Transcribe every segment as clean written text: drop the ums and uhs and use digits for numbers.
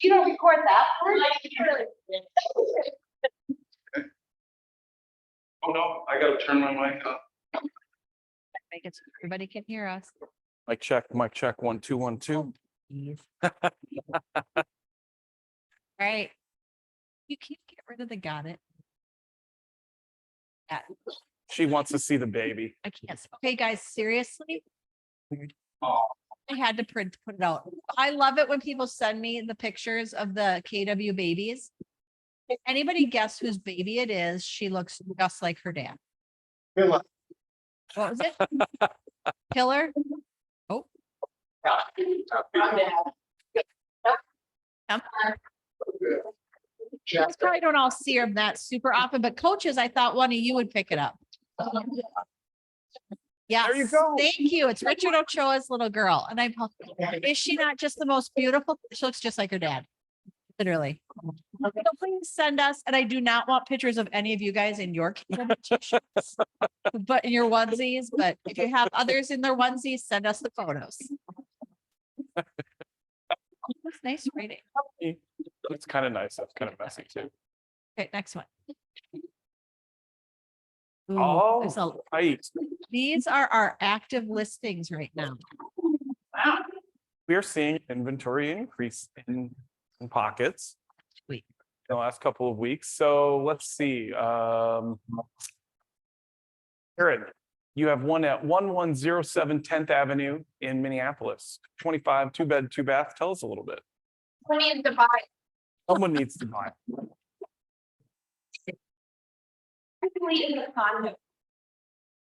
You don't record that. Oh, no, I gotta turn my mic up. Make it so everybody can hear us. Mic check, 1 2 1 2. All right. You can't get rid of the got it. Yeah, She wants to see the baby. I can't. Okay, guys, seriously, Oh, I had to put it out. I love it when people send me the pictures of the KW babies. If anybody guess whose baby it is, she looks just like her dad. Mila. What was it? Killer? Oh. You guys probably don't all see her that super often, but coaches, I thought one of you would pick it up. Yeah. There you go. Thank you. It's Richard Ochoa's little girl. And is she not just the most beautiful? She looks just like her dad. Literally. So please send us, and I do not want pictures of any of you guys in your t-shirts, but in your onesies. But if you have others in their onesies, send us the photos. That's nice writing. it's kind of nice. That's kind of messy too. Okay, next one. Ooh, Oh, there's a- right. These are our active listings right now. We are seeing inventory increase in pockets. Sweet. In the last couple of weeks. So let's see. Aaron, you have one at 1107 10th Avenue in Minneapolis. 25, 2-bed, 2-bath. Tell us a little bit. Who needs to buy? Someone needs to buy. Technically, it's a condo.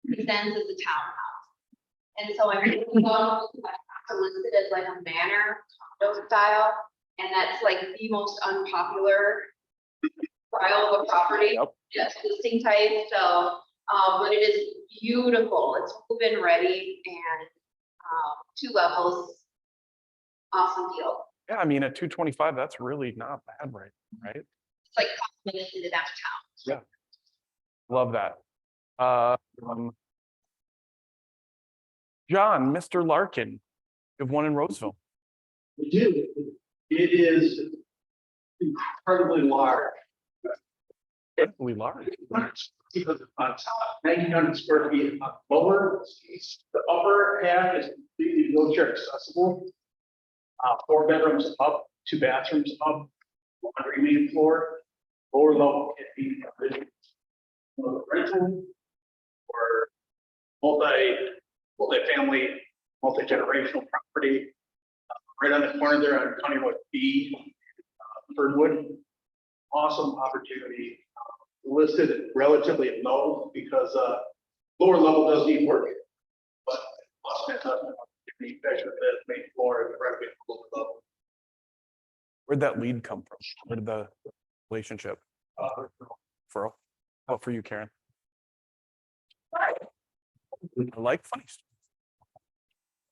Presents as a townhouse. And so I'm listed as like a manor condo style, and that's like the most unpopular style of a property. Yep. Yes, listing type, so, but it is beautiful, it's move-in ready and, 2 levels. Awesome deal, Yeah, I mean, at 225, that's really not bad, right? it's like minutes into downtown. Love that. John, Mr. Larkin, you have one in Roseville. We do. It is incredibly large. Incredibly large. Because on top, 1,900 square feet on lower, the upper half is completely wheelchair accessible. 4 bedrooms up, 2 bathrooms up, 1 main floor. Lower level can be rental or multi-family, multi-generational property. Right on the corner there on County Road B, Fernwood. Awesome opportunity. Listed relatively low because lower level does need work. But main floor and the level. Where'd that lead come from? Where did the relationship? Referral. How for you, Karen? I like funny stuff.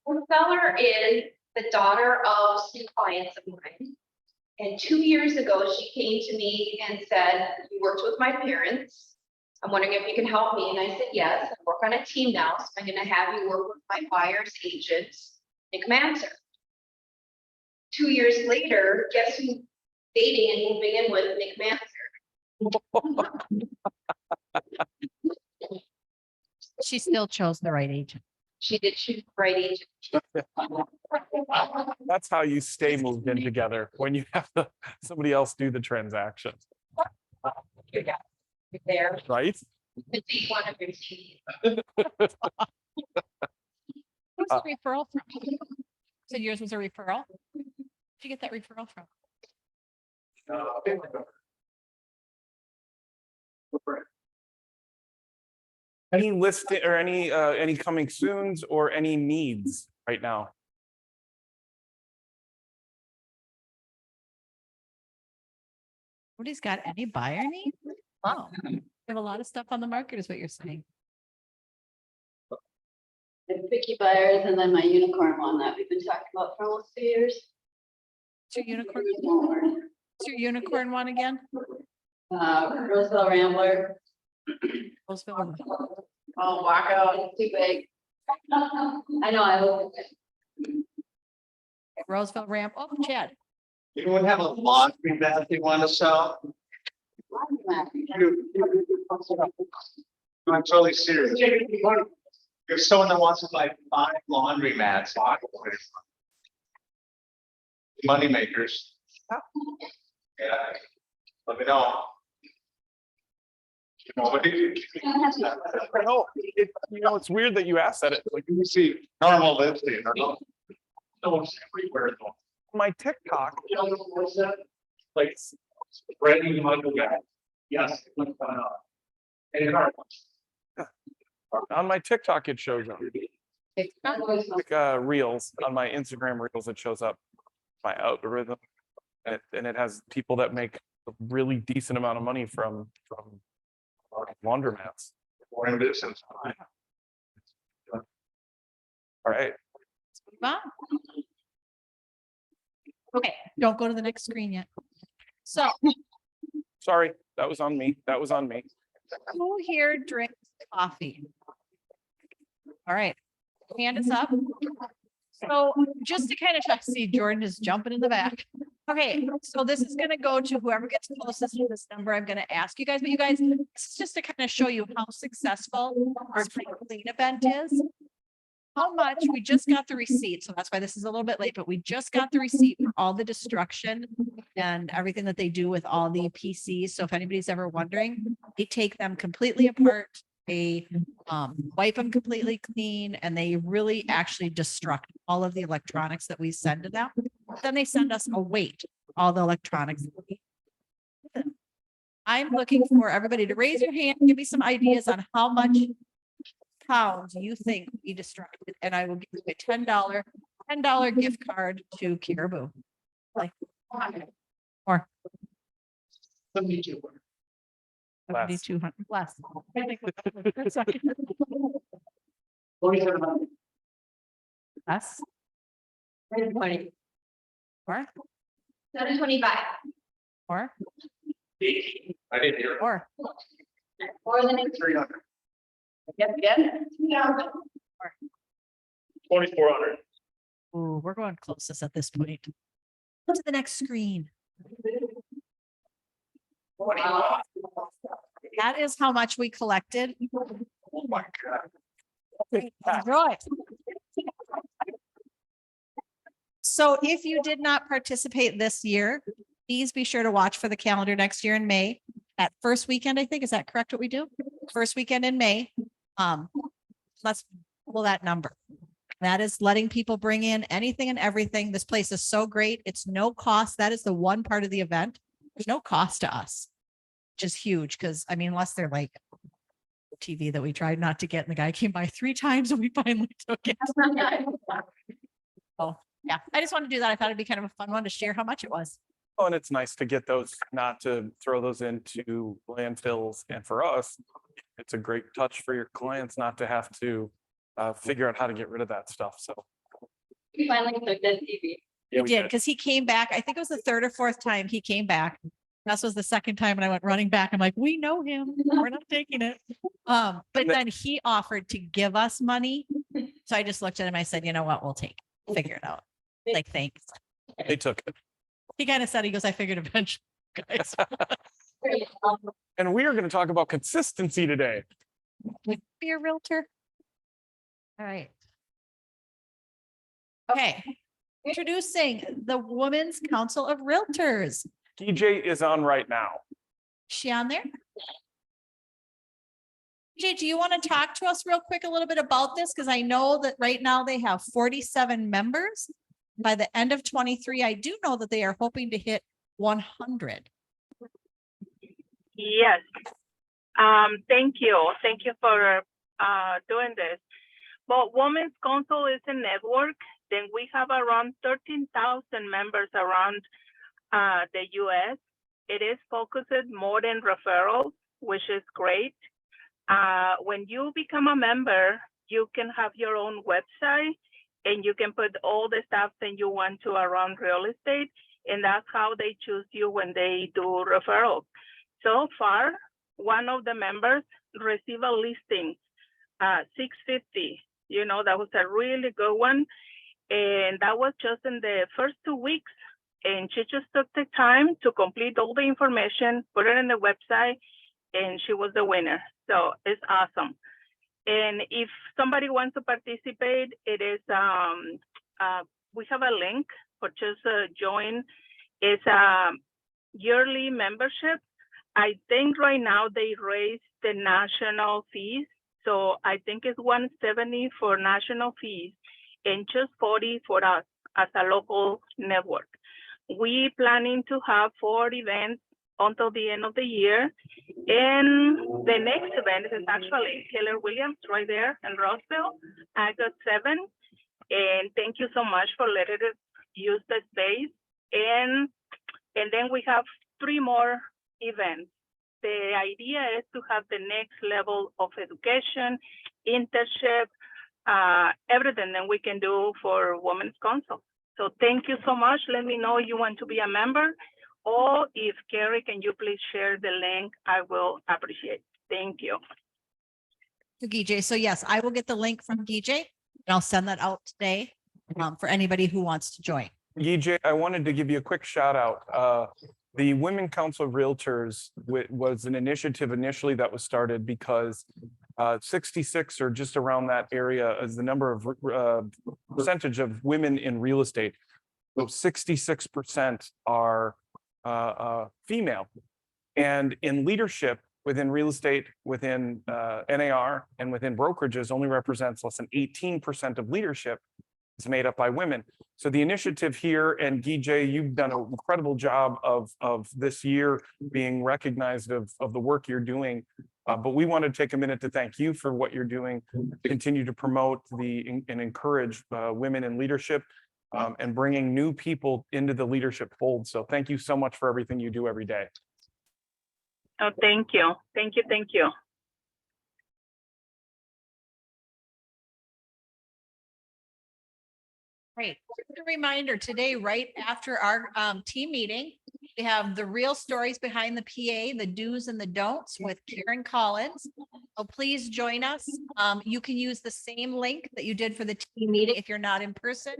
The seller is the daughter of some clients of mine. And 2 years ago, she came to me and said, "You worked with my parents. I'm wondering if you can help me." And I said, "Yes, I work on a team now, so I'm gonna have you work with my buyer's agent, Nick Manser." 2 years later, guess who's dating and moving in with Nick Manser? She still chose the right agent. She did choose the right agent. That's how you stay moved in together, when you have somebody else do the transaction, You're there, right? to take one of your team. Who's the referral from? So yours was a referral? Where'd you get that referral from? Any list or any coming soons or any needs right now? Nobody's got any buyer need? Wow. You have a lot of stuff on the market is what you're saying. The picky buyers and then my unicorn one that we've been talking about for almost 2 years. What's your unicorn? What's your unicorn one again? Roseville Rambler. Roseville. Oh, walk out, it's too big. I know, I look. Roseville Ramp. Oh, Chad. Anyone have a laundry mat they want to sell? I'm totally serious. If someone that wants to buy 5 laundry mats. Money makers. Yeah, let me know. Nobody? No, it's weird that you asked that. Like you see normal lipstick. No one's everywhere though. My TikTok, You know what's that? Like Randy Michael guy. Yes. on my TikTok, it shows up. Like reels, on my Instagram reels, it shows up my algorithm. And it has people that make a really decent amount of money from laundromats. We're in business. All right, Mom? Okay, don't go to the next screen yet. So sorry, that was on me. That was on me. who here drinks coffee? All right, hand is up. So just to kind of see, Jordan is jumping in the back. Okay, so this is gonna go to whoever gets closest to this number. I'm gonna ask you guys, but you guys, this is just to kind of show you how successful our spring clean event is. How much, we just got the receipt, so that's why this is a little bit late, but we just got the receipt for all the destruction and everything that they do with all the PCs. So if anybody's ever wondering, they take them completely apart. They wipe them completely clean, and they really actually destruct all of the electronics that we send to them. Then they send us a weight, all the electronics. that we- I'm looking for everybody to raise your hand, give me some ideas on how much pounds you think we destructed, and I will give you a $10 gift card to Caribou. Like, or Less. 7,200 less. Less. Or, 725. or, I didn't hear. or, Or the next. 300. Yeah. 2,400. ooh, we're going closest at this point. Go to the next screen. That is how much we collected. Oh my God. Enjoy. So if you did not participate this year, please be sure to watch for the calendar next year in May. At first weekend, I think, is that correct what we do? First weekend in May. Let's pull that number. That is letting people bring in anything and everything. This place is so great. It's no cost. That is the one part of the event. There's no cost to us, which is huge because I mean, unless they're like TV that we tried not to get and the guy came by 3 times and we finally took it. Oh, yeah. I just wanted to do that. I thought it'd be kind of a fun one to share how much it was. Oh, and it's nice to get those, not to throw those into landfills. And for us, it's a great touch for your clients not to have to figure out how to get rid of that stuff. So. We finally took that TV. He we did, because he came back. I think it was the 3rd or 4th time he came back. This was the 2nd time and I went running back. I'm like, we know him. We're not taking it. But then he offered to give us money. So I just looked at him. I said, you know what? We'll take it. Figure it out. Like, thanks. They took it. He kind of said, he goes, I figured eventually, guys. And we are going to talk about consistency today. Be a realtor. All right. Okay. Introducing the Women's Council of Realtors. DJ is on right now. Is she on there? DJ, do you want to talk to us real quick a little bit about this? Because I know that right now they have 47 members. By the end of 23, I do know that they are hoping to hit 100. Yes. Thank you. Thank you for doing this. But Women's Council is a network. Then we have around 13,000 members around the US. It is focused more than referrals, which is great. When you become a member, you can have your own website and you can put all the stuff that you want to around real estate. And that's how they choose you when they do referrals. So far, one of the members received a listing, 650. You know, that was a really good one. And that was just in the first 2 weeks. and she just took the time to complete all the information, put it in the website, and she was the winner. So it's awesome. And if somebody wants to participate, it is, we have a link for just join. It's a yearly membership. I think right now they raised the national fees. So I think it's 170 for national fees and just 40 for us as a local network. We planning to have 4 events until the end of the year. And the next event is actually Keller Williams right there in Rossville, August 7. And thank you so much for letting us use the space. And then we have 3 more events. The idea is to have the next level of education, internship, everything that we can do for Women's Council. So thank you so much. Let me know you want to be a member, or if Carrie, can you please share the link? I will appreciate it. Thank you. Gijay. So yes, I will get the link from Gijay and I'll send that out today for anybody who wants to join. EJ, I wanted to give you a quick shout out. The Women Council of Realtors was an initiative initially that was started because 66 or just around that area is the number of percentage of women in real estate. So 66% are female, and in leadership within real estate, within NAR and within brokerages only represents less than 18% of leadership is made up by women. So the initiative here, and Gijay, you've done an incredible job of this year being recognized of the work you're doing. But we want to take a minute to thank you for what you're doing, continue to promote and encourage women in leadership and bringing new people into the leadership fold. So thank you so much for everything you do every day. Oh, thank you. Thank you. Thank you. Great. Just a reminder today, right after our team meeting, we have the real stories behind the PA, the do's and the don'ts with Karen Collins. So please join us. You can use the same link that you did for the team meeting. If you're not in person,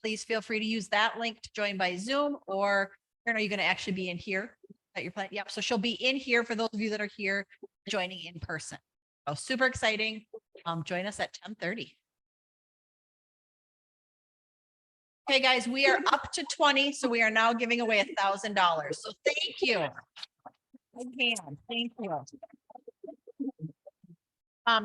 please feel free to use that link to join by Zoom, or Karen, are you going to actually be in here that you're planning? Yep. So she'll be in here for those of you that are here joining in person. So super exciting. Join us at 10:30. Okay, guys, we are up to 20, so we are now giving away $1,000. So thank you. Again, thank you.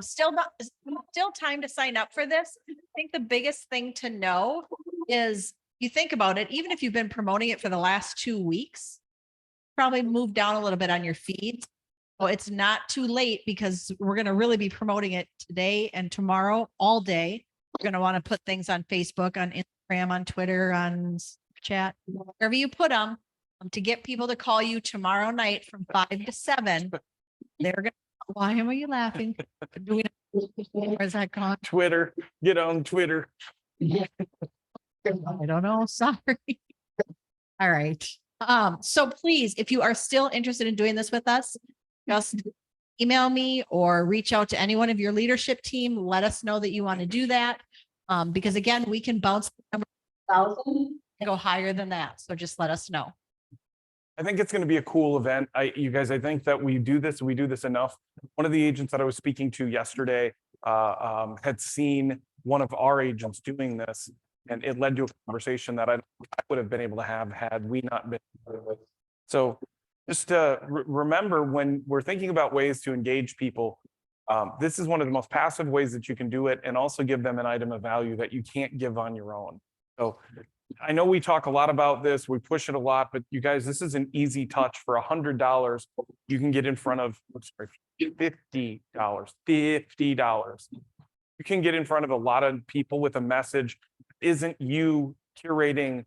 Still time to sign up for this. I think the biggest thing to know is you think about it, even if you've been promoting it for the last 2 weeks, probably move down a little bit on your feeds. So it's not too late because we're going to really be promoting it today and tomorrow all day. We're going to want to put things on Facebook, on Instagram, on Twitter, on chat, wherever you put them, to get people to call you tomorrow night from 5 to 7. They're going to, why am you laughing? Do we, where's that gone? Twitter, get on Twitter. I don't know. Sorry. All right. So please, if you are still interested in doing this with us, just email me or reach out to any one of your leadership team. Let us know that you want to do that. Because again, we can bounce the number 1,000 and go higher than that. So just let us know. I think it's going to be a cool event. You guys, I think that we do this enough. One of the agents that I was speaking to yesterday had seen one of our agents doing this, and it led to a conversation that I would have been able to have had we not been. So just remember, when we're thinking about ways to engage people, this is one of the most passive ways that you can do it, and also give them an item of value that you can't give on your own. So I know we talk a lot about this, we push it a lot, but you guys, this is an easy touch. For $100, you can get in front of, $50. You can get in front of a lot of people with a message. Isn't you curating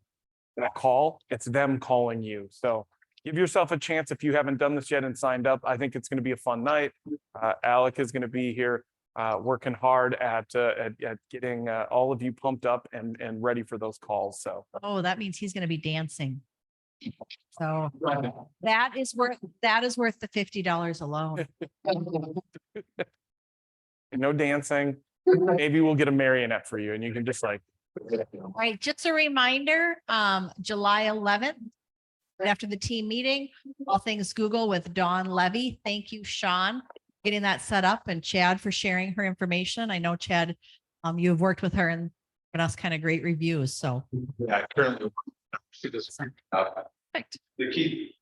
that call, it's them calling you. So give yourself a chance if you haven't done this yet and signed up. I think it's going to be a fun night. Alec is going to be here working hard at getting all of you pumped up and ready for those calls. So, Oh, that means he's going to be dancing. So that is worth the $50 alone. no dancing. Maybe we'll get a marionette for you, and you can just like All right, just a reminder, July 11th, right after the team meeting, all things Google with Dawn Levy. Thank you, Sean, getting that set up, and Chad for sharing her information. I know Chad, you've worked with her and given us kind of great reviews, so. Yeah, currently, she does. Perfect. The key,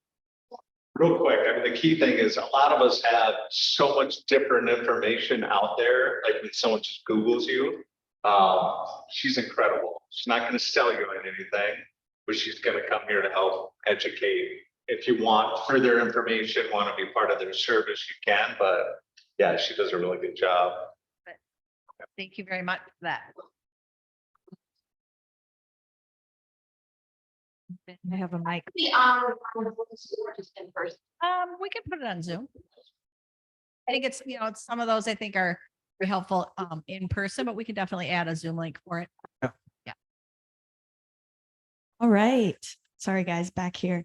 real quick, I mean, the key thing is a lot of us have so much different information out there, like when someone just Googles you. She's incredible. She's not gonna sell you on anything, but she's gonna come here to help educate. If you want further information, want to be part of their service, you can, but yeah, she does a really good job. Thank you very much for that. I have a mic. The just in person. We can put it on Zoom. I think it's, it's some of those I think are very helpful in person, but we can definitely add a Zoom link for it. Yeah. All right. Sorry, guys, back here.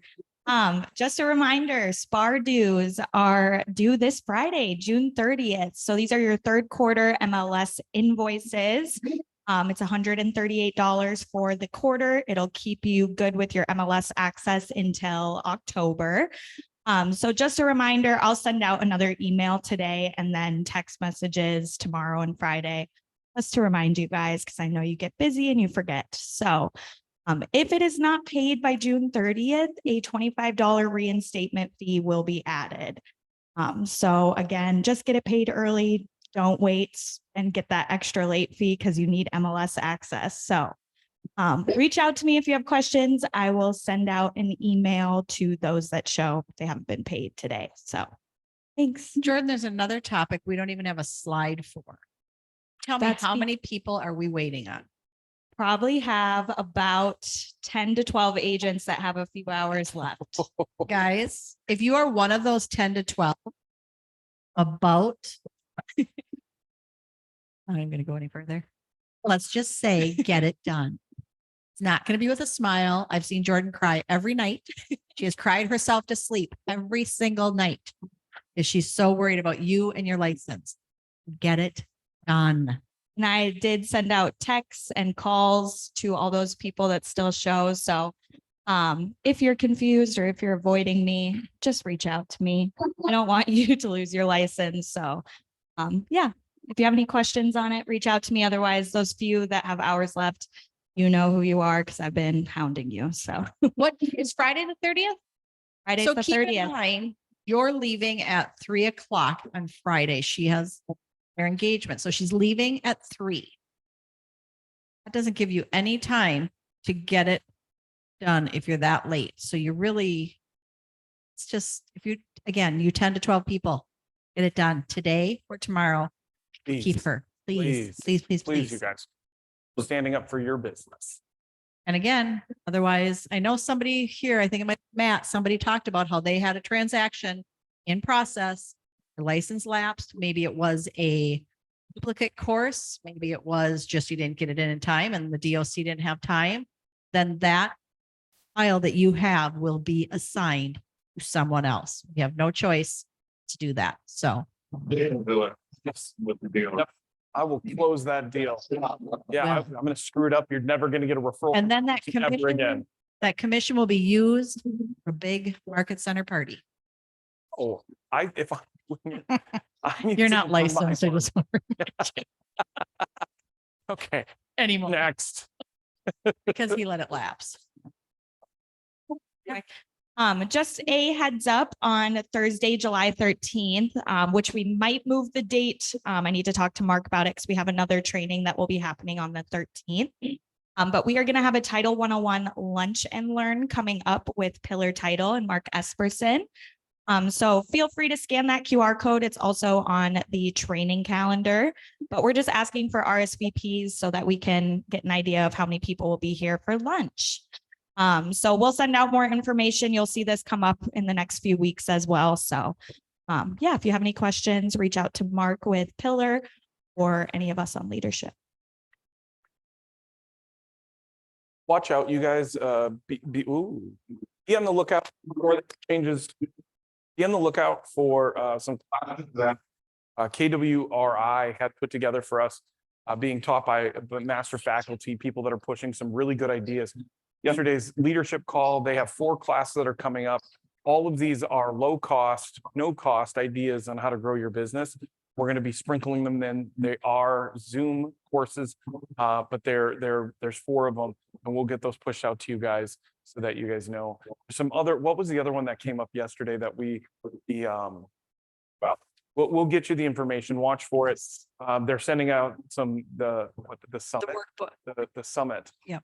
Just a reminder, SPAR dues are due this Friday, June 30th. So these are your third quarter MLS invoices. It's $138 for the quarter. It'll keep you good with your MLS access until October. So just a reminder, I'll send out another email today and then text messages tomorrow and Friday, just to remind you guys, because I know you get busy and you forget. So if it is not paid by June 30th, a $25 reinstatement fee will be added. So again, just get it paid early. Don't wait and get that extra late fee because you need MLS access. So reach out to me if you have questions. I will send out an email to those that show they haven't been paid today. So thanks. Jordan, there's another topic we don't even have a slide for. Tell me, That's how the- many people are we waiting on? Probably have about 10 to 12 agents that have a few hours left. Guys, if you are one of those 10 to 12, about, I'm not going to go any further. Let's just say, get it done. It's not going to be with a smile. I've seen Jordan cry every night. She has cried herself to sleep every single night because she's so worried about you and your license. Get it done. And I did send out texts and calls to all those people that still show. So if you're confused or if you're avoiding me, just reach out to me. I don't want you to lose your license. So yeah, if you have any questions on it, reach out to me. Otherwise, those few that have hours left, you know who you are because I've been hounding you. So What is Friday the 30th? Friday's So the keep in 30th. mind, you're leaving at 3:00 on Friday. She has their engagement. So she's leaving at 3. That doesn't give you any time to get it done if you're that late. So you really, it's just, if you, again, you 10 to 12 people, get it done today or tomorrow. Please, Keep her, please, please, please, please, you please. guys. Standing up for your business. And again, otherwise, I know somebody here, I think it might be Matt, somebody talked about how they had a transaction in process. The license lapsed. Maybe it was a duplicate course. Maybe it was just you didn't get it in time and the DOC didn't have time. Then that file that you have will be assigned to someone else. You have no choice to do that. So Yes. With the deal. Yep. I will close that deal. Yeah, I'm gonna screw it up. You're never gonna get a referral. and then that Ever commission, again. that commission will be used for a big market center party. Oh, if I. I need You're to not know my licensed. I one. just Okay, anymore next. because he let it lapse. Just a heads up on Thursday, July 13th, which we might move the date. I need to talk to Mark about it because we have another training that will be happening on the 13th. But we are going to have a Title 101 lunch and learn coming up with Pillar Title and Mark Esperson. So feel free to scan that QR code. It's also on the training calendar, but we're just asking for RSVPs so that we can get an idea of how many people will be here for lunch. So we'll send out more information. You'll see this come up in the next few weeks as well. So yeah, if you have any questions, reach out to Mark with Pillar or any of us on leadership. Watch out, you guys, be on the lookout for the changes. Be on the lookout for some classes that KWRI had put together for us. being taught by master faculty, people that are pushing some really good ideas. Yesterday's leadership call, they have 4 classes that are coming up. All of these are low cost, no cost ideas on how to grow your business. We're going to be sprinkling them in. They are Zoom courses, but there's 4 of them, and we'll get those pushed out to you guys so that you guys know. Some other, what was the other one that came up yesterday that well, we'll get you the information. Watch for it. They're sending out the summit, the summit. Yep.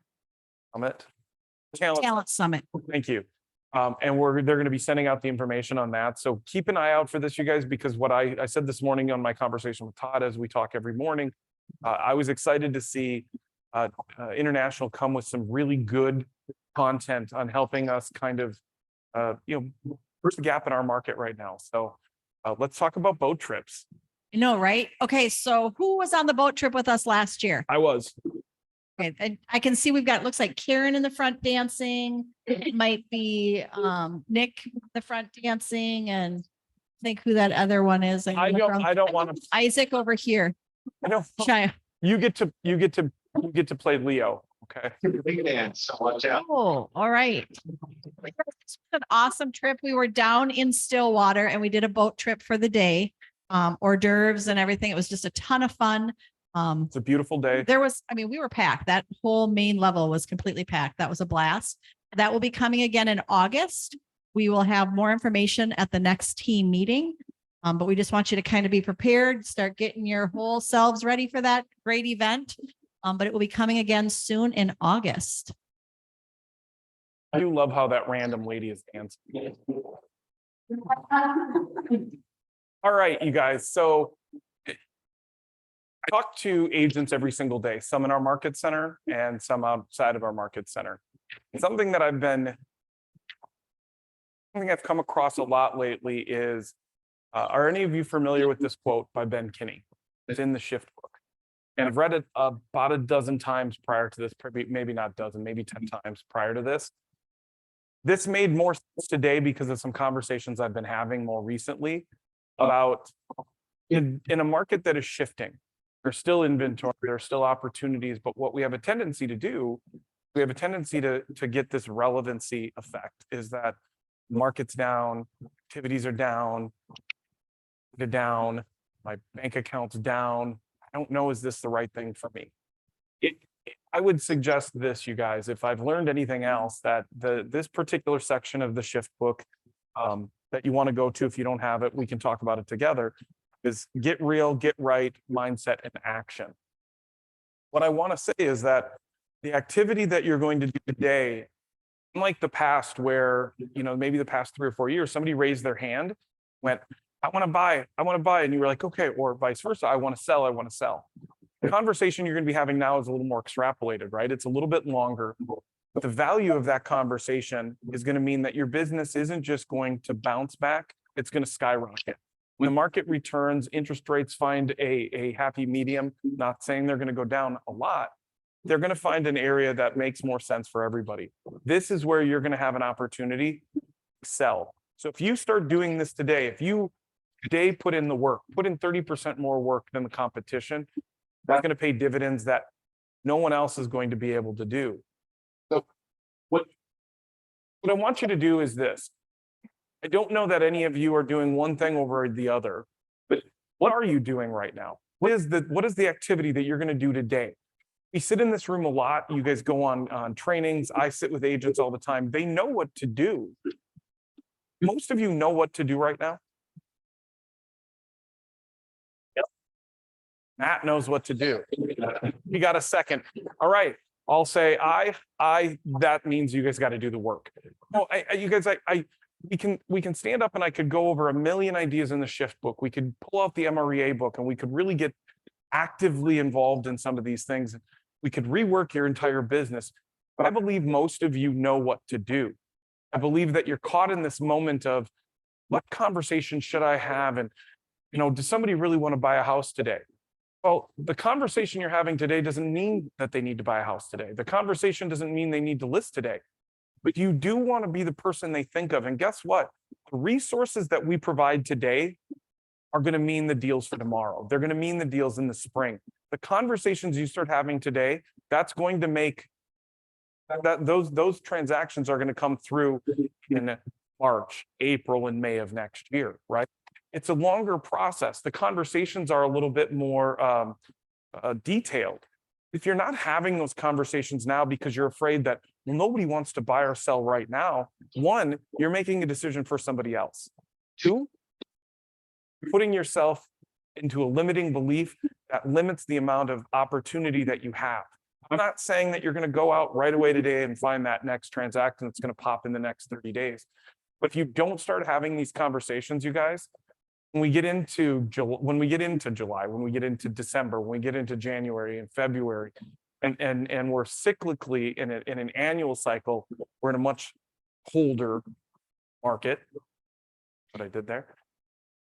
Summit. Talent Summit. Thank you. And they're going to be sending out the information on that. So keep an eye out for this, you guys, because what I said this morning on my conversation with Todd, as we talk every morning, I was excited to see International come with some really good content on helping us kind of, bridge the gap in our market right now. So let's talk about boat trips. You know, right? Okay, so who was on the boat trip with us last year? I was. Okay, and I can see we've got, looks like Karen in the front dancing. It might be Nick in the front dancing, and think who that other one is. I don't want to. Isaac over here. I know. Shy. You get to play Leo. Okay. Big dance, so watch out. Oh, all right. It's an awesome trip. We were down in Stillwater and we did a boat trip for the day. Hors d'oeuvres and everything. It was just a ton of fun. It's a beautiful day. We were packed. That whole main level was completely packed. That was a blast. That will be coming again in August. We will have more information at the next team meeting. But we just want you to kind of be prepared, start getting your whole selves ready for that great event. But it will be coming again soon in August. I do love how that random lady is dancing. All right, you guys. So I talk to agents every single day, some in our market center and some outside of our market center. Something I've come across a lot lately is, are any of you familiar with this quote by Ben Kinney? It's in the Shift book. And I've read it about a dozen times prior to this, maybe not a dozen, maybe 10 times prior to this. This made more sense today because of some conversations I've been having more recently about in a market that is shifting. There's still inventory, there's still opportunities, but what we have a tendency to do, we have a tendency to get this relevancy effect, is that market's down, activities are down, my bank account's down. I don't know, is this the right thing for me? I would suggest this, you guys, if I've learned anything else, that this particular section of the Shift book that you want to go to, if you don't have it, we can talk about it together, is get real, get right, mindset, and action. What I want to say is that the activity that you're going to do today, unlike the past where, maybe the past 3 or 4 years, somebody raised their hand, went, I want to buy, and you were like, okay, or vice versa, I want to sell. The conversation you're going to be having now is a little more extrapolated, right? It's a little bit longer, but the value of that conversation is going to mean that your business isn't just going to bounce back, it's going to skyrocket. When the market returns, interest rates find a happy medium, not saying they're going to go down a lot, they're going to find an area that makes more sense for everybody. This is where you're going to have an opportunity to sell. So if you start doing this today, if you today put in the work, put in 30% more work than the competition, that's going to pay dividends that no one else is going to be able to do. So what I want you to do is this. I don't know that any of you are doing one thing over the other, but what are you doing right now? What is the activity that you're going to do today? We sit in this room a lot. You guys go on trainings. I sit with agents all the time. They know what to do. Most of you know what to do right now. Matt knows what to do. You got a second. All right. I'll say that means you guys got to do the work. Oh, you guys, we can stand up and I could go over a million ideas in the Shift book. We could pull out the MREA book and we could really get actively involved in some of these things. We could rework your entire business. But I believe most of you know what to do. I believe that you're caught in this moment of what conversation should I have? And, does somebody really want to buy a house today? Well, the conversation you're having today doesn't mean that they need to buy a house today. The conversation doesn't mean they need to list today. But you do want to be the person they think of. And guess what? The resources that we provide today are going to mean the deals for tomorrow. They're going to mean the deals in the spring. the conversations you start having today, that's going to make those transactions are going to come through in March, April, and May of next year, right? It's a longer process. The conversations are a little bit more detailed. If you're not having those conversations now because you're afraid that, well, nobody wants to buy or sell right now, one, you're making a decision for somebody else. Two, putting yourself into a limiting belief that limits the amount of opportunity that you have. I'm not saying that you're going to go out right away today and find that next transaction that's going to pop in the next 30 days. But if you don't start having these conversations, you guys, when we get into July, when we get into December, when we get into January and February, and we're cyclically in an annual cycle, we're in a much colder market. What I did there.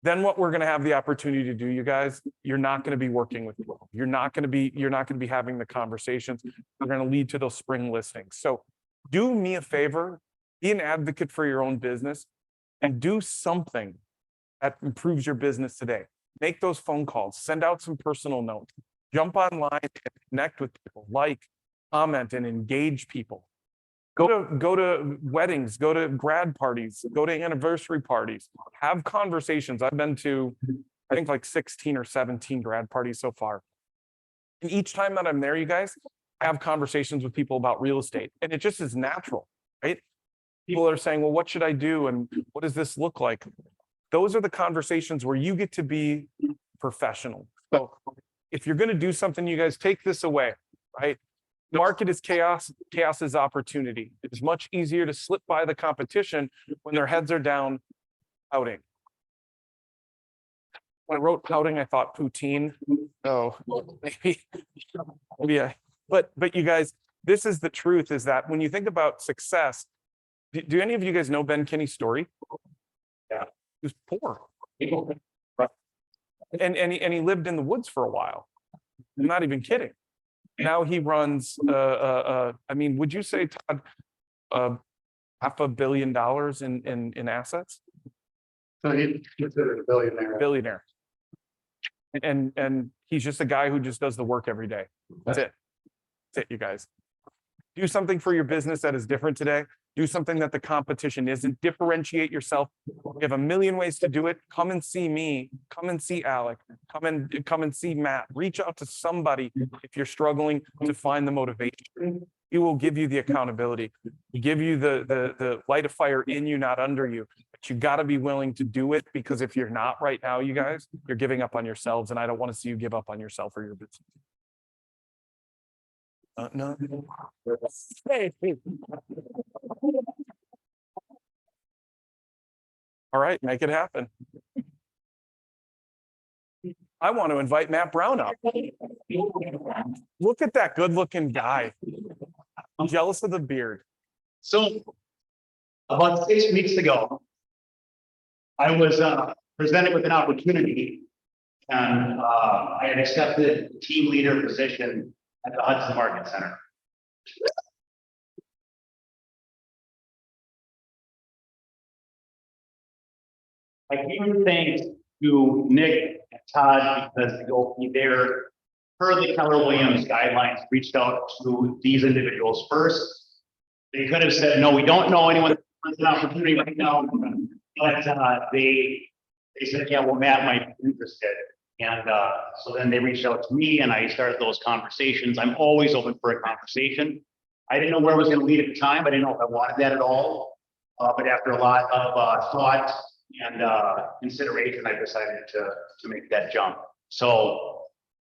Then what we're going to have the opportunity to do, you guys, you're not going to be working with people. You're not going to be having the conversations. They're going to lead to those spring listings. So do me a favor, be an advocate for your own business and do something that improves your business today. Make those phone calls, send out some personal notes, jump online and connect with people, like, comment, and engage people. Go to weddings, go to grad parties, go to anniversary parties, have conversations. I've been to, I think, like 16 or 17 grad parties so far. And each time that I'm there, you guys, I have conversations with people about real estate. And it just is natural, right? People are saying, well, what should I do? And what does this look like? Those are the conversations where you get to be professional. So if you're going to do something, you guys, take this away, right? Market is chaos, chaos is opportunity. It is much easier to slip by the competition when their heads are down pouting. When I wrote pouting, I thought poutine. Oh, maybe but you guys, this is the truth, is that when you think about success, do any of you guys know Ben Kinney's story? Yeah. He was poor. And he lived in the woods for a while. I'm not even kidding. Now he runs, I mean, would you say, Todd, $500 million in assets? So he's considered a billionaire. Billionaire. And he's just a guy who just does the work every day. That's it. That's it, you guys. Do something for your business that is different today. Do something that the competition isn't. Differentiate yourself. We have a million ways to do it. Come and see me. Come and see Alec. Come and see Matt. Reach out to somebody if you're struggling to find the motivation. He will give you the accountability. He give you the light of fire in you, not under you. But you got to be willing to do it, because if you're not right now, you guys, you're giving up on yourselves, and I don't want to see you give up on yourself or your business. No. All right, make it happen. I want to invite Matt Brown up. Look at that good-looking guy. I'm jealous of the beard. So about 6 weeks ago, I was presented with an opportunity, and I had accepted the team leader position at the Hudson Market Center. I give thanks to Nick and Todd, because they'll be there per the Keller Williams guidelines, reached out to these individuals first. They could have said, no, we don't know anyone that wants an opportunity right now. But they said, yeah, well, Matt might be interested. And so then they reached out to me, and I started those conversations. I'm always open for a conversation. I didn't know where I was going to lead at the time. I didn't know if I wanted that at all. But after a lot of thought and consideration, I decided to make that jump. So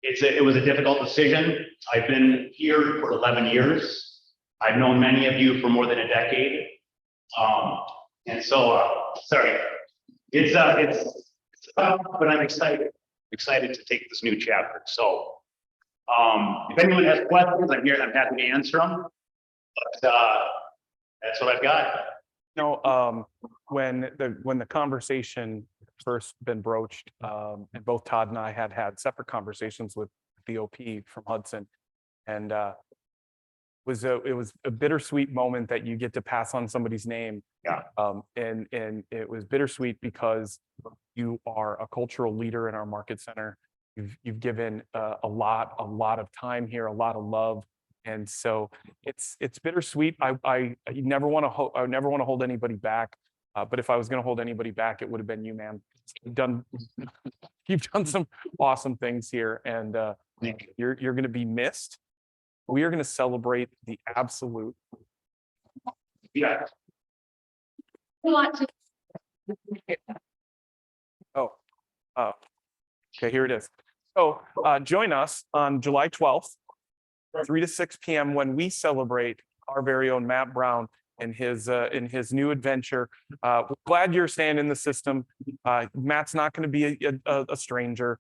it was a difficult decision. I've been here for 11 years. I've known many of you for more than a decade. And so, sorry, it's tough, but I'm excited to take this new chapter. So, if anyone has questions, I'm here, I'm happy to answer them. But that's what I've got. When the conversation first been broached, and both Todd and I had separate conversations with the OP from Hudson, and it was a bittersweet moment that you get to pass on somebody's name. Yeah. And it was bittersweet because you are a cultural leader in our market center. You've given a lot of time here, a lot of love. And so it's bittersweet. I never want to I never want to hold anybody back. But if I was going to hold anybody back, it would have been you, man. You've done some awesome things here, and you're going to be missed. We are going to celebrate the absolute. Yeah. We want to Oh, okay, here it is. So join us on July 12th, 3 to 6 p.m. when we celebrate our very own Matt Brown in his new adventure. We're glad you're staying in the system. Matt's not going to be a stranger.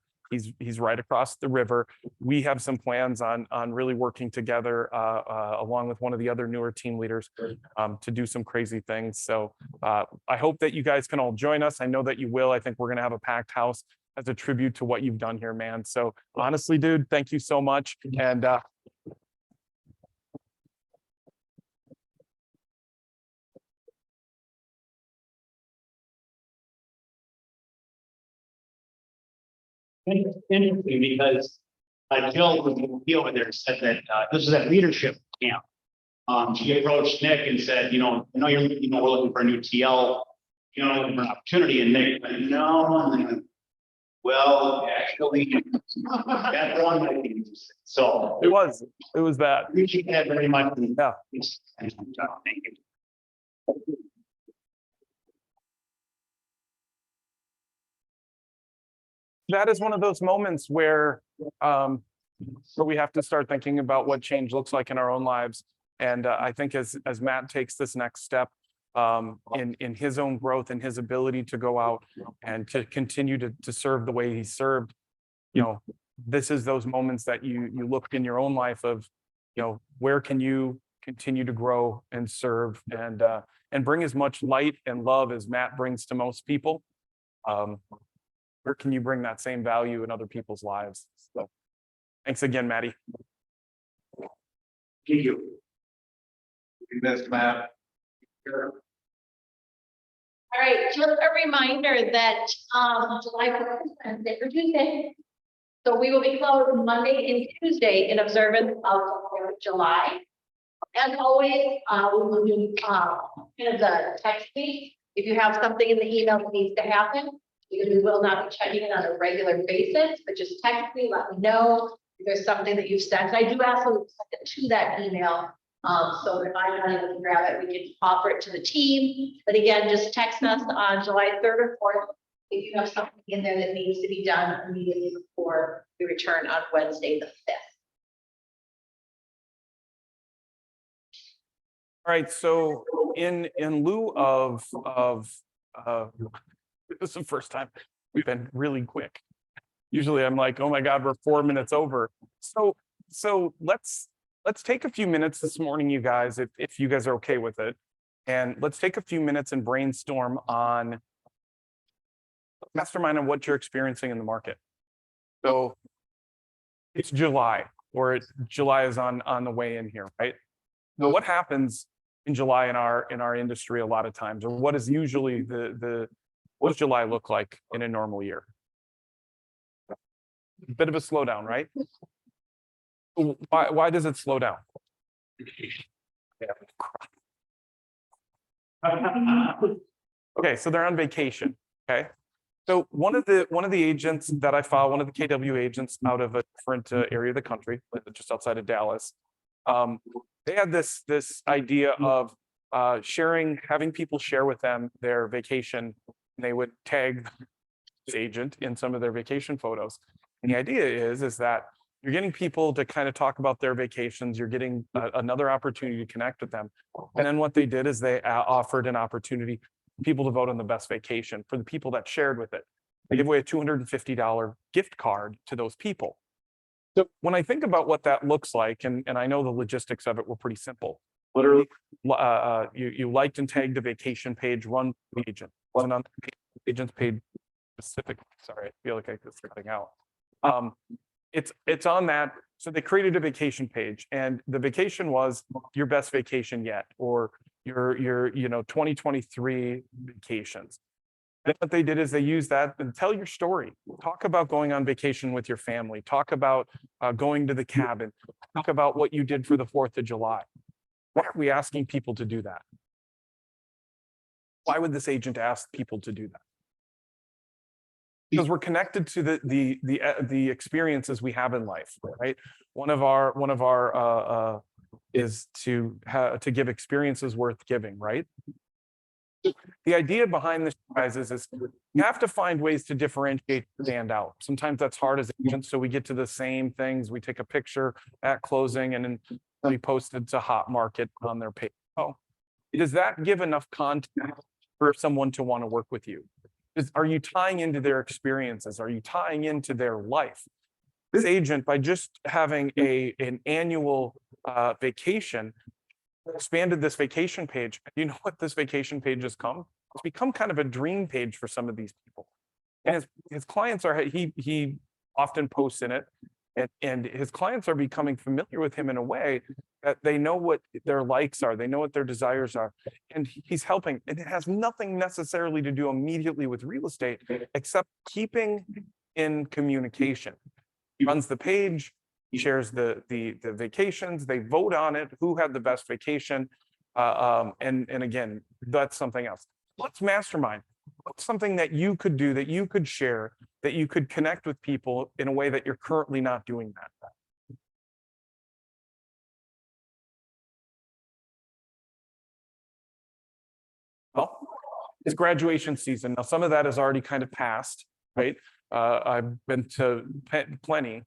He's right across the river. We have some plans on really working together along with one of the other newer team leaders to do some crazy things. So I hope that you guys can all join us. I know that you will. I think we're going to have a packed house as a tribute to what you've done here, man. So honestly, dude, thank you so much. And Interesting because Jill was over there and said that this is at leadership camp. She approached Nick and said, I know you're, we're looking for a new TL, looking for an opportunity. And Nick went, no. And then, well, actually, that one might be interesting. So it was that. Appreciate that very much. Yeah. Thank you. That is one of those moments where we have to start thinking about what change looks like in our own lives. And I think as Matt takes this next step in his own growth and his ability to go out and to continue to serve the way he served, this is those moments that you look in your own life of, where can you continue to grow and serve and bring as much light and love as Matt brings to most people. Where can you bring that same value in other people's lives? So thanks again, Maddie. Thank you. You missed, Matt. All right, just a reminder that July 4th is Wednesday or Tuesday. So we will be closed Monday and Tuesday in observance of the 4th of July. As always, we will do kind of the text week. If you have something in the email that needs to happen, because we will not be checking it on a regular basis, but just text me, let me know if there's something that you've sent. I do ask them to send it to that email. So if I'm not able to grab it, we can offer it to the team. But again, just text us on July 3rd or 4th if you have something in there that needs to be done immediately before we return on Wednesday, the 5th. All right, so in lieu of this is the first time we've been really quick. Usually I'm like, oh my God, we're 4 minutes over. So let's take a few minutes this morning, you guys, if you guys are okay with it. And let's take a few minutes and brainstorm on mastermind on what you're experiencing in the market. So it's July, or July is on the way in here, right? So what happens in July in our industry a lot of times, or what is usually what does July look like in a normal year? A bit of a slowdown, right? Why does it slow down? Okay, so they're on vacation. Okay, so one of the agents that I follow, one of the KW agents out of a different area of the country, just outside of Dallas, they had this idea of having people share with them their vacation. And they would tag this agent in some of their vacation photos. And the idea is that you're getting people to kind of talk about their vacations. You're getting another opportunity to connect with them. And then what they did is they offered an opportunity for people to vote on the best vacation for the people that shared with it. They give away a $250 gift card to those people. So when I think about what that looks like, and I know the logistics of it were pretty simple. Literally, you liked and tagged the vacation page run the agent. Wasn't on the agent's page specifically. Sorry, I feel like I was cutting out. It's on that. So they created a vacation page, and the vacation was your best vacation yet, or your 2023 vacations. And what they did is they used that and tell your story. Talk about going on vacation with your family. Talk about going to the cabin. Talk about what you did for the 4th of July. Why are we asking people to do that? Why would this agent ask people to do that? Because we're connected to the experiences we have in life, right? One of our is to give experiences worth giving, right? The idea behind this, guys, is you have to find ways to differentiate, stand out. Sometimes that's hard as agents, so we get to the same things. We take a picture at closing and then we post it to Hot Market on their page. Oh, does that give enough content for someone to want to work with you? Are you tying into their experiences? Are you tying into their life? This agent, by just having an annual vacation, expanded this vacation page. You know what this vacation page has come? It's become kind of a dream page for some of these people. And his clients are, he often posts in it, and his clients are becoming familiar with him in a way that they know what their likes are, they know what their desires are, and he's helping. And it has nothing necessarily to do immediately with real estate, except keeping in communication. He runs the page, he shares the vacations, they vote on it, who had the best vacation. And again, that's something else. Let's mastermind. What's something that you could do, that you could share, that you could connect with people in a way that you're currently not doing that? Well, it's graduation season. Now, some of that has already kind of passed, right? I've been to plenty.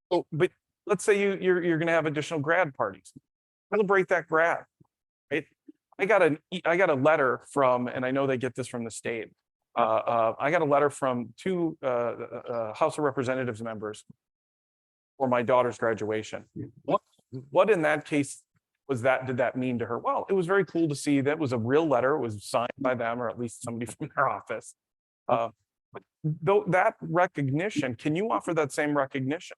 Oh, but let's say you're going to have additional grad parties. Celebrate that grad, right? I got a letter from, and I know they get this from the state. I got a letter from 2 House of Representatives members for my daughter's graduation. What in that case did that mean to her? Well, it was very cool to see that was a real letter. It was signed by them, or at least somebody from their office. Though that recognition, can you offer that same recognition?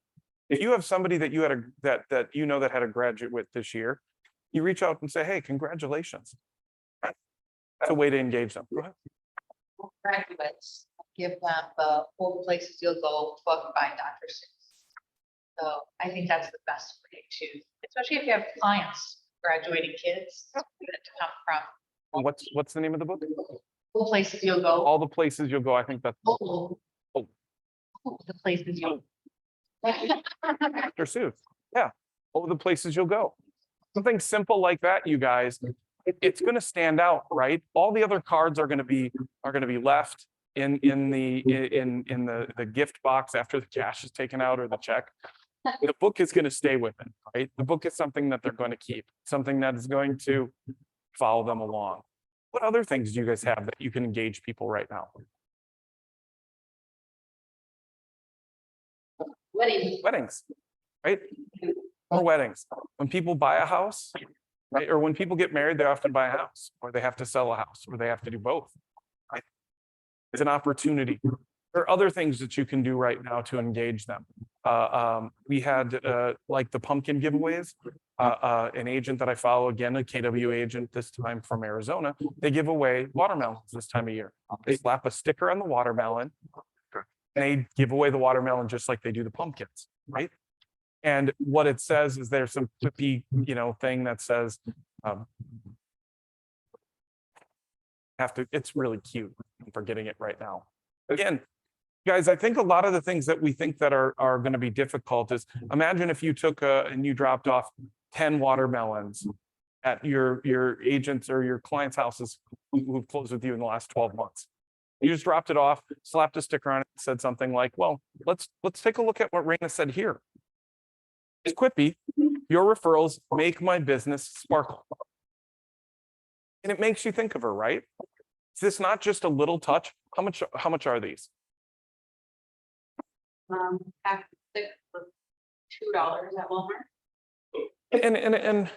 If you have somebody that you had that you know that had a graduate with this year, you reach out and say, "Hey, congratulations." Right? That's a way to engage them. Go ahead. Graduates, give them the full places you'll go book by Dr. Seuss. So I think that's the best way to, especially if you have clients, graduating kids, to come from. What's the name of the book? Full places you'll go. All the places you'll go. I think that's Oh. The places you'll. Dr. Seuss. Yeah, all the places you'll go. Something simple like that, you guys. It's going to stand out, right? All the other cards are going to be left in the gift box after the cash is taken out, or the check. The book is going to stay with them, right? The book is something that they're going to keep, something that is going to follow them along. What other things do you guys have that you can engage people right now? Weddings, right? More weddings. When people buy a house, right? Or when people get married, they often buy a house, or they have to sell a house, or they have to do both. Right? It's an opportunity. There are other things that you can do right now to engage them. We had like the pumpkin giveaways. An agent that I follow, again, a KW agent, this time from Arizona, they give away watermelons this time of year. They slap a sticker on the watermelon, and they give away the watermelon just like they do the pumpkins, right? And what it says is there's some quippy, thing that says, it's really cute. I'm forgetting it right now. Again, guys, I think a lot of the things that we think that are going to be difficult is, imagine if you took and you dropped off 10 watermelons at your agents or your clients' houses who've closed with you in the last 12 months. You just dropped it off, slapped a sticker on it, said something like, well, let's take a look at what Raina said here. It's quippy. Your referrals make my business sparkle. And it makes you think of her, right? Is this not just a little touch? How much are these? Half stick for $2 at Walmart. And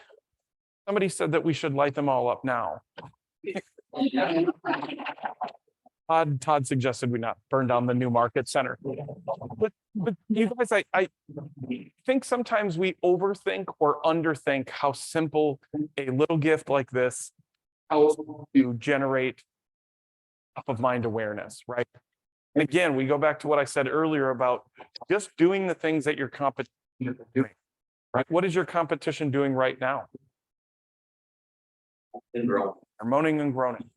somebody said that we should light them all up now. Todd suggested we not burn down the New Market Center. But you guys, I think sometimes we overthink or underthink how simple a little gift like this helps to generate top of mind awareness, right? And again, we go back to what I said earlier about just doing the things that your competition is doing, right? What is your competition doing right now? They're moaning and groaning.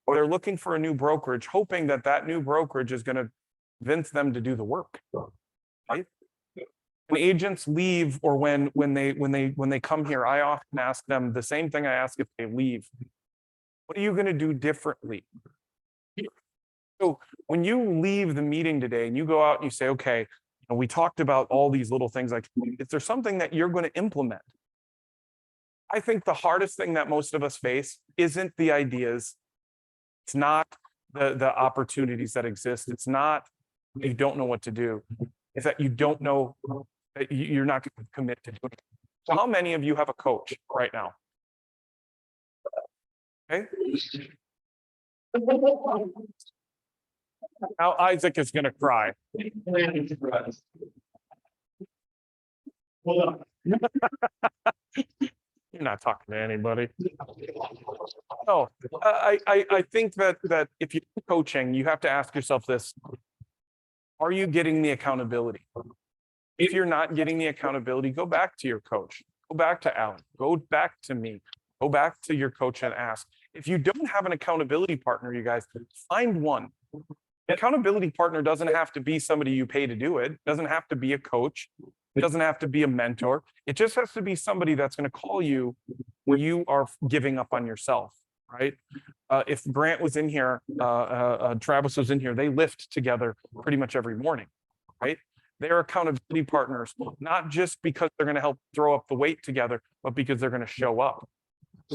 Or they're looking for a new brokerage, hoping that that new brokerage is going to convince them to do the work, right? When agents leave, or when they come here, I often ask them the same thing I ask if they leave. What are you going to do differently? So when you leave the meeting today and you go out and you say, okay, you know, we talked about all these little things, like, is there something that you're going to implement? I think the hardest thing that most of us face isn't the ideas. It's not the opportunities that exist. It's not that you don't know what to do. It's that you don't know, that you're not going to commit to doing it. So how many of you have a coach right now? Okay. Now Isaac is going to cry. Hold on. You're not talking to anybody. No, I think that if you're coaching, you have to ask yourself this: are you getting the accountability? If you're not getting the accountability, go back to your coach. Go back to Alan. Go back to me. Go back to your coach and ask. If you don't have an accountability partner, you guys, find one. An accountability partner doesn't have to be somebody you pay to do it. It doesn't have to be a coach. It doesn't have to be a mentor. It just has to be somebody that's going to call you when you are giving up on yourself, right? If Grant was in here, Travis was in here, they lift together pretty much every morning, right? They're accountability partners, not just because they're going to help throw up the weight together, but because they're going to show up.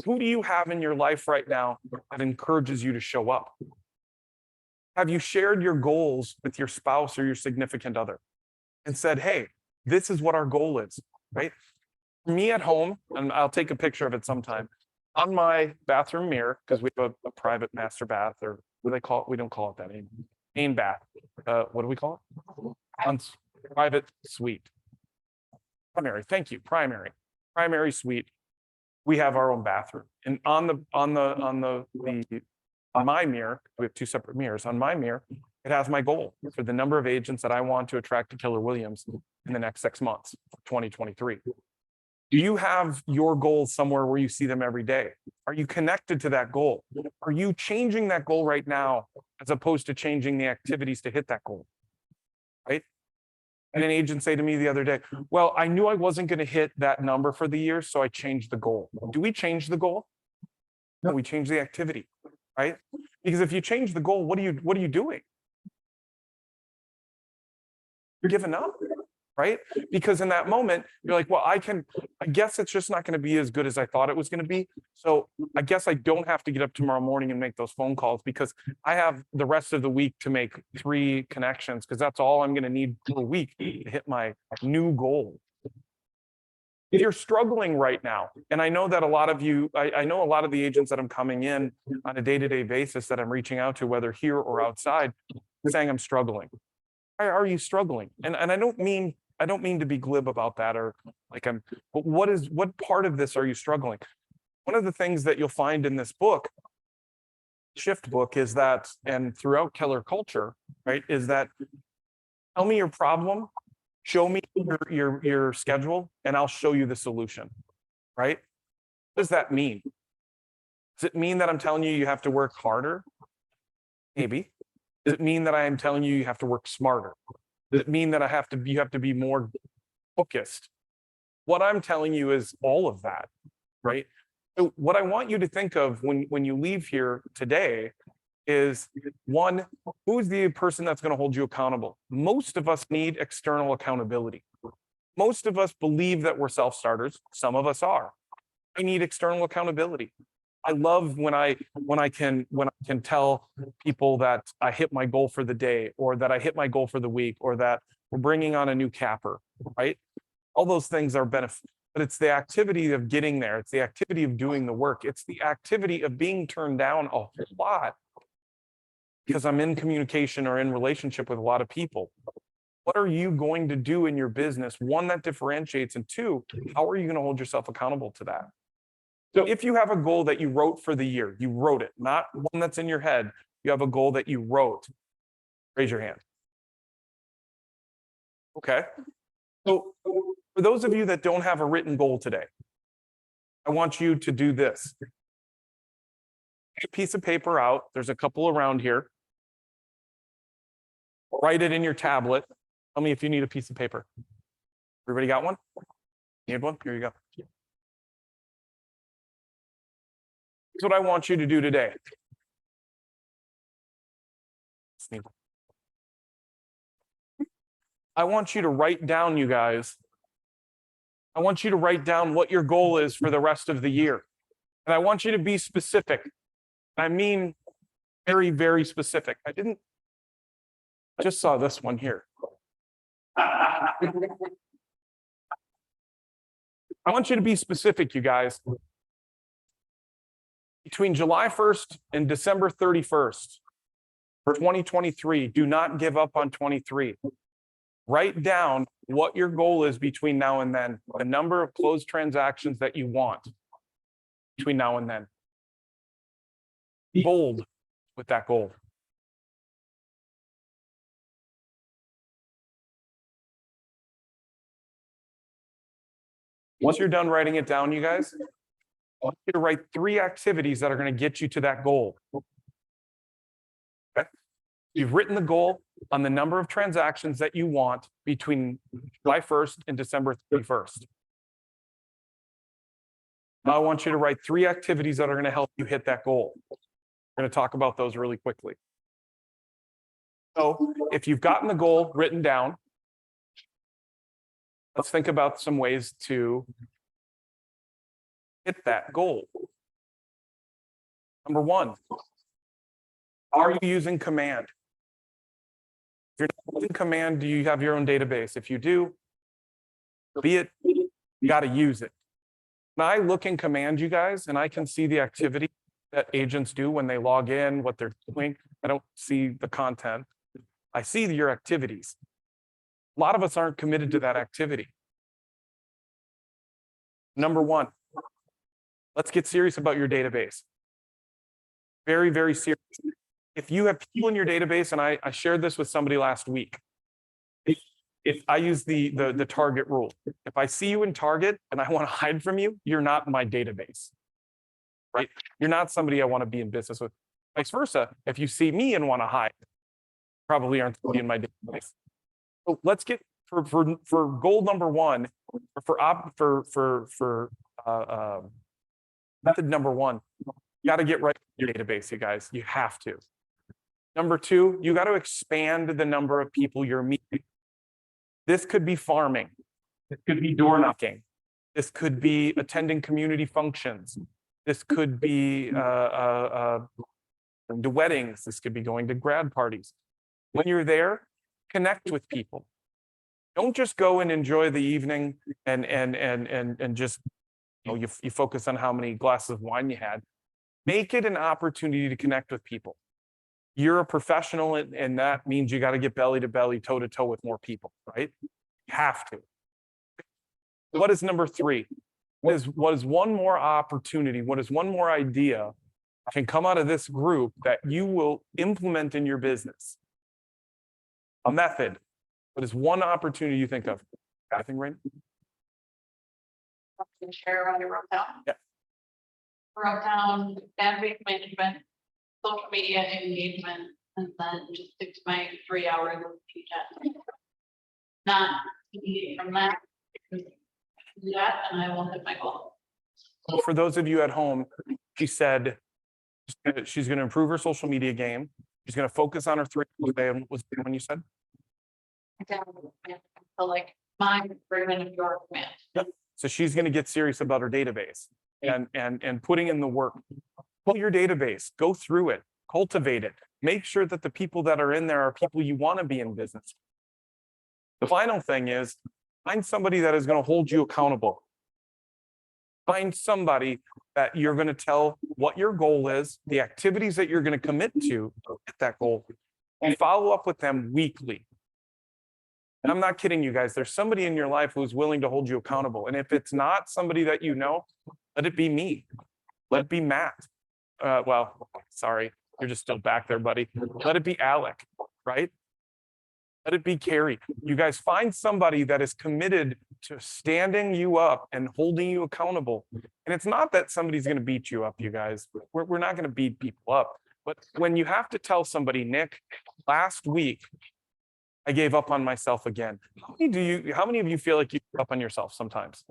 Who do you have in your life right now that encourages you to show up? Have you shared your goals with your spouse or your significant other and said, hey, this is what our goal is, right? For me at home, and I'll take a picture of it sometime, on my bathroom mirror, because we have a private master bath, or what do they call it? We don't call it that anymore. Main bath. What do we call it? Private suite. Primary. Thank you. Primary suite. We have our own bathroom, and on my mirror, we have two separate mirrors. On my mirror, it has my goal for the number of agents that I want to attract to Keller Williams in the next 6 months, 2023. Do you have your goals somewhere where you see them every day? Are you connected to that goal? Are you changing that goal right now as opposed to changing the activities to hit that goal? Right? And an agent say to me the other day, well, I knew I wasn't going to hit that number for the year, so I changed the goal. Do we change the goal? No, we change the activity, right? Because if you change the goal, what are you doing? You're giving up, right? Because in that moment, you're like, well, I guess it's just not going to be as good as I thought it was going to be. So I guess I don't have to get up tomorrow morning and make those phone calls, because I have the rest of the week to make 3 connections, because that's all I'm going to need per week to hit my new goal. If you're struggling right now, and I know that a lot of you, I know a lot of the agents that I'm coming in on a day-to-day basis that I'm reaching out to, whether here or outside, saying I'm struggling. Why are you struggling? And I don't mean to be glib about that, or like but what part of this are you struggling? One of the things that you'll find in this book, Shift book, is that, and throughout Keller culture, right, is that tell me your problem, show me your schedule, and I'll show you the solution, right? What does that mean? Does it mean that I'm telling you have to work harder? Maybe. Does it mean that I am telling you have to work smarter? Does it mean that you have to be more focused? What I'm telling you is all of that, right? So what I want you to think of when you leave here today is, one, who's the person that's going to hold you accountable? Most of us need external accountability. Most of us believe that we're self-starters. Some of us are. I need external accountability. I love when I can tell people that I hit my goal for the day, or that I hit my goal for the week, or that we're bringing on a new capper, right? All those things are benefit, but it's the activity of getting there. It's the activity of doing the work. It's the activity of being turned down a whole lot because I'm in communication or in relationship with a lot of people. What are you going to do in your business? One, that differentiates, and two, how are you going to hold yourself accountable to that? So if you have a goal that you wrote for the year, you wrote it, not one that's in your head, you have a goal that you wrote? Raise your hand. Okay. So for those of you that don't have a written goal today, I want you to do this. Take a piece of paper out. There's a couple around here. Write it in your tablet. Tell me if you need a piece of paper. Everybody got one? Need one? Here you go. Here's what I want you to do today. I want you to write down, you guys. I want you to write down what your goal is for the rest of the year. And I want you to be specific. I mean, very, very specific. I just saw this one here. I want you to be specific, you guys. Between July 1st and December 31st for 2023, do not give up on 23. Write down what your goal is between now and then, the number of closed transactions that you want between now and then. Be bold with that goal. Once you're done writing it down, you guys, I want you to write 3 activities that are going to get you to that goal. Okay? You've written the goal on the number of transactions that you want between July 1st and December 31st. Now I want you to write 3 activities that are going to help you hit that goal. We're going to talk about those really quickly. So if you've gotten the goal written down, let's think about some ways to hit that goal. Number 1, are you using Command? If you're not using Command, do you have your own database? If you do, be it, you got to use it. When I look in Command, you guys, and I can see the activity that agents do when they log in, what they're doing. I don't see the content. I see your activities. A lot of us aren't committed to that activity. Number 1, let's get serious about your database. Very, very serious. If you have people in your database, and I shared this with somebody last week, if I use the target rule, if I see you in Target and I want to hide from you, you're not in my database, right? You're not somebody I want to be in business with. Vice versa, if you see me and want to hide, probably aren't in my database. So let's get for goal number 1, method number 1. You got to get right in your database, you guys. You have to. Number 2, you got to expand the number of people you're meeting. This could be farming. This could be door knocking. This could be attending community functions. This could be to weddings. This could be going to grad parties. When you're there, connect with people. Don't just go and enjoy the evening and just, you focus on how many glasses of wine you had. Make it an opportunity to connect with people. You're a professional, and that means you got to get belly to belly, toe to toe with more people, right? You have to. What is number 3? What is one more opportunity? What is one more idea can come out of this group that you will implement in your business? A method. What is one opportunity you think of? Anything, Rain? Share around your town. Yeah. Wrote down database management, social media engagement, and then just stick to my 3 hours of chat. Not deviate from that. Do that, and I will hit my goal. For those of you at home, she said she's going to improve her social media game. She's going to focus on her 3 hours. Was the one you said? So like my agreement of your command. Yep. So she's going to get serious about her database and putting in the work. Pull your database, go through it, cultivate it. Make sure that the people that are in there are people you want to be in business. The final thing is find somebody that is going to hold you accountable. Find somebody that you're going to tell what your goal is, the activities that you're going to commit to hit that goal, and follow up with them weekly. And I'm not kidding you guys. There's somebody in your life who's willing to hold you accountable. And if it's not somebody that you know, let it be me. Let it be Matt. Sorry. You're just still back there, buddy. Let it be Alec, right? Let it be Carrie. You guys find somebody that is committed to standing you up and holding you accountable. And it's not that somebody's going to beat you up, you guys. We're not going to beat people up. But when you have to tell somebody, Nick, last week, I gave up on myself again. How many of you feel like you give up on yourself sometimes?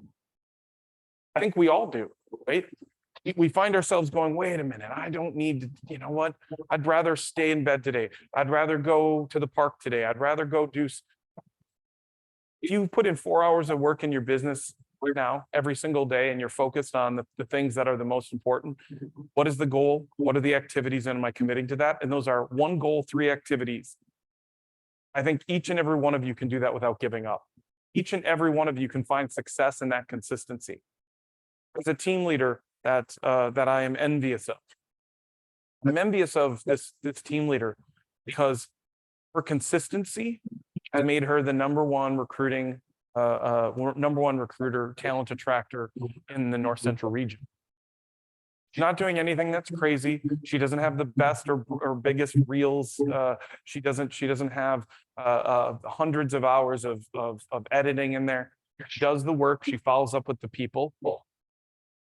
I think we all do, right? We find ourselves going, wait a minute, I don't need to, you know what? I'd rather stay in bed today. I'd rather go to the park today. I'd rather go do. If you put in 4 hours of work in your business right now, every single day, and you're focused on the things that are the most important, what is the goal? What are the activities? And am I committing to that? And those are 1 goal, 3 activities. I think each and every one of you can do that without giving up. Each and every one of you can find success in that consistency. As a team leader, that I am envious of. I'm envious of this team leader because her consistency has made her the number one recruiter, talent attractor in the North Central region. She's not doing anything that's crazy. She doesn't have the best or biggest reels. She doesn't have hundreds of hours of editing in there. She does the work. She follows up with the people.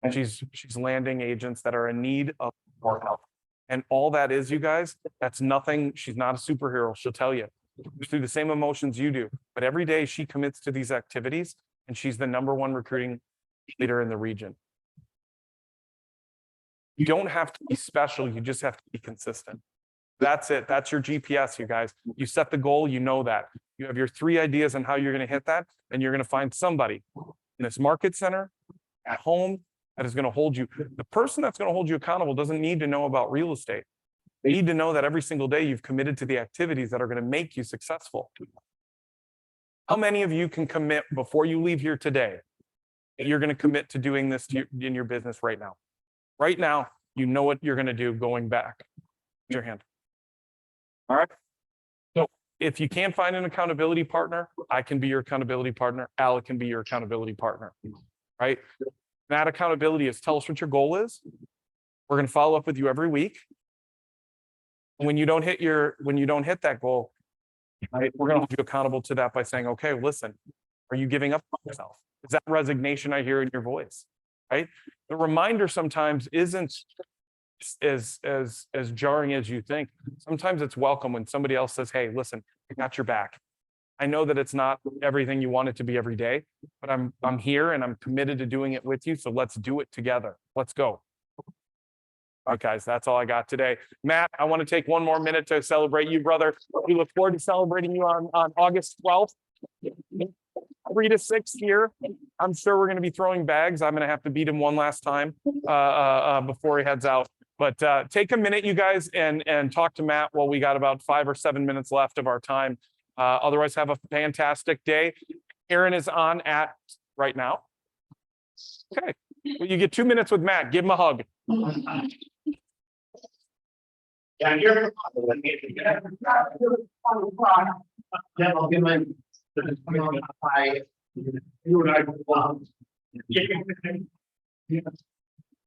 And she's landing agents that are in need of more help. And all that is, you guys, that's nothing. She's not a superhero. She'll tell you through the same emotions you do. But every day she commits to these activities, and she's the number one recruiting leader in the region. You don't have to be special. You just have to be consistent. That's it. That's your GPS, you guys. You set the goal. You know that. You have your 3 ideas on how you're going to hit that, and you're going to find somebody in this market center, at home, that is going to hold you. The person that's going to hold you accountable doesn't need to know about real estate. They need to know that every single day you've committed to the activities that are going to make you successful. How many of you can commit before you leave here today that you're going to commit to doing this in your business right now? Right now, you know what you're going to do going back. Raise your hand. All right. So if you can't find an accountability partner, I can be your accountability partner. Alec can be your accountability partner. Right? That accountability is tell us what your goal is. We're going to follow up with you every week. When you don't hit that goal, right, we're going to hold you accountable to that by saying, okay, listen, are you giving up on yourself? Is that resignation I hear in your voice? Right? The reminder sometimes isn't as jarring as you think. Sometimes it's welcome when somebody else says, hey, listen, I got your back. I know that it's not everything you want it to be every day, but I'm here and I'm committed to doing it with you. So let's do it together. Let's go. All right, guys, that's all I got today. Matt, I want to take 1 more minute to celebrate you, brother. We look forward to celebrating you on August 12th. 3 to 6 here. I'm sure we're going to be throwing bags. I'm going to have to beat him one last time before he heads out. But take a minute, you guys, and talk to Matt while we got about 5 or 7 minutes left of our time. Otherwise, have a fantastic day. Aaron is on at right now. Okay, well, you get 2 minutes with Matt. Give him a hug. Yeah, you're. I'll give him. You and I.